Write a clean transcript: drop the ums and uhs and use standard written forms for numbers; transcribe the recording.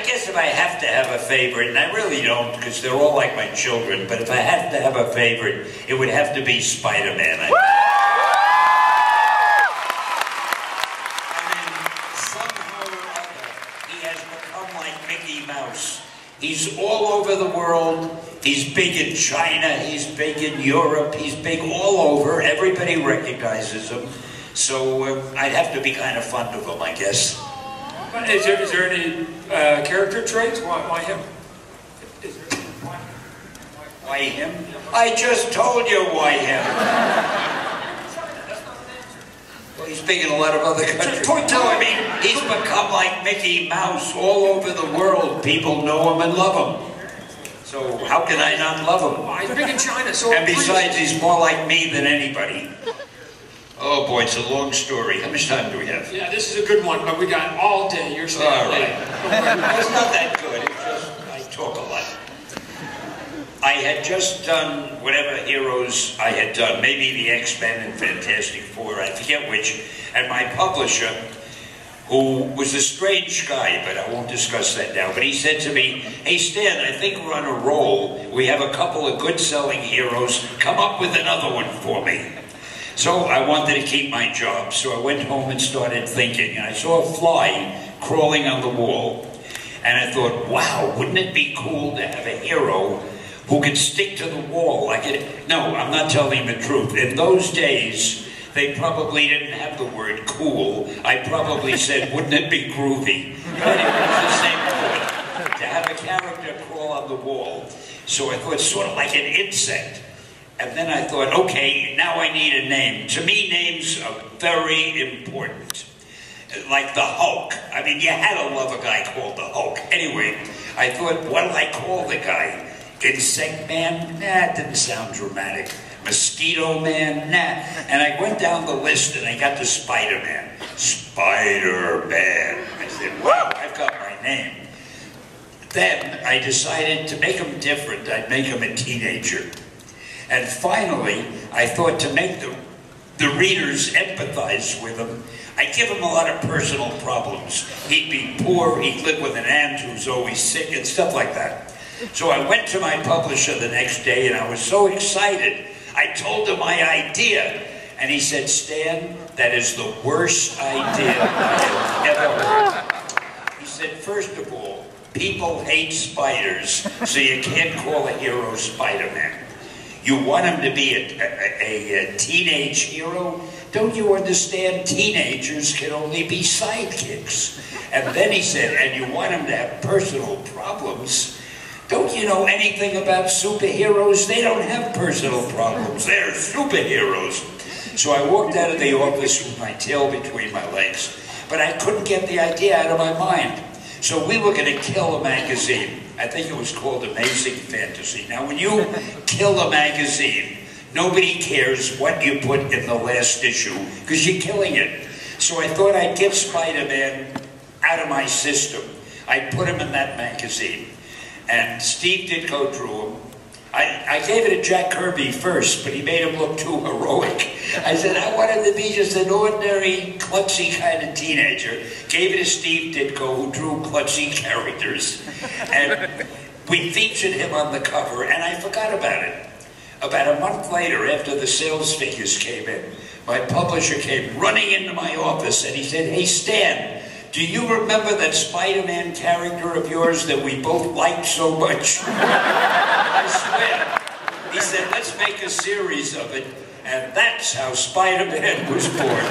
guess if I have to have a favorite, and I really don't, because they're all like my children, but if I had to have a favorite, it would have to be Spider-Man. I mean, somehow or other, he has become like Mickey Mouse. He's all over the world. He's big in China. He's big in Europe. He's big all over. Everybody recognizes him. So I'd have to be kind of fond of him, I guess. Is there any character traits? Why him? Why him? I just told you why him. Well, he's big in a lot of other countries. No, I mean, he's become like Mickey Mouse all over the world. People know him and love him. So how can I not love him? He's big in China, so... And besides, he's more like me than anybody. Oh boy, it's a long story. How much time do we have? Yeah, this is a good one, but we got all day. You're saying all right. It's not that good. It's just, I talk a lot. I had just done whatever heroes I had done. Maybe the X-Men and Fantastic Four, I forget which. And my publisher, who was a strange guy, but I won't discuss that now, but he said to me, "Hey Stan, I think we're on a roll. We have a couple of good-selling heroes. Come up with another one for me." So I wanted to keep my job, so I went home and started thinking, and I saw a fly crawling on the wall, and I thought, wow, wouldn't it be cool to have a hero who could stick to the wall? No, I'm not telling the truth. In those days, they probably didn't have the word cool. I probably said, wouldn't it be groovy? But it was the same point, to have a character crawl on the wall. So I thought, sort of like an insect. And then I thought, okay, now I need a name. To me, names are very important. Like the Hulk. I mean, you had to love a guy called the Hulk. Anyway, I thought, what do I call the guy? Insect Man? Nah, it didn't sound dramatic. Mosquito Man? Nah. And I went down the list and I got to Spider-Man. Spider-Man. I said, wow, I've got my name. Then I decided to make him different. I'd make him a teenager. And finally, I thought to make the readers empathize with him, I'd give him a lot of personal problems. He'd be poor, he'd live with an aunt who's always sick, and stuff like that. So I went to my publisher the next day, and I was so excited. I told him my idea, and he said, "Stan, that is the worst idea I have ever heard." He said, "First of all, people hate spiders, so you can't call a hero Spider-Man. You want him to be a teenage hero? Don't you understand? Teenagers can only be sidekicks." And then he said, "And you want him to have personal problems? Don't you know anything about superheroes? They don't have personal problems. They're superheroes." So I walked out of the office with my tail between my legs, but I couldn't get the idea out of my mind. So we were going to kill a magazine. I think it was called Amazing Fantasy. Now, when you kill a magazine, nobody cares what you put in the last issue, because you're killing it. So I thought I'd get Spider-Man out of my system. I'd put him in that magazine. And Steve Ditko drew him. I gave it to Jack Kirby first, but he made him look too heroic. I said, I want him to be just an ordinary, klutzy kind of teenager. Gave it to Steve Ditko, who drew klutzy characters. And we featured him on the cover, and I forgot about it. About a month later, after the sales figures came in, my publisher came running into my office, and he said, "Hey, Stan, do you remember that Spider-Man character of yours that we both liked so much?" I swear. He said, "Let's make a series of it." And that's how Spider-Man was born.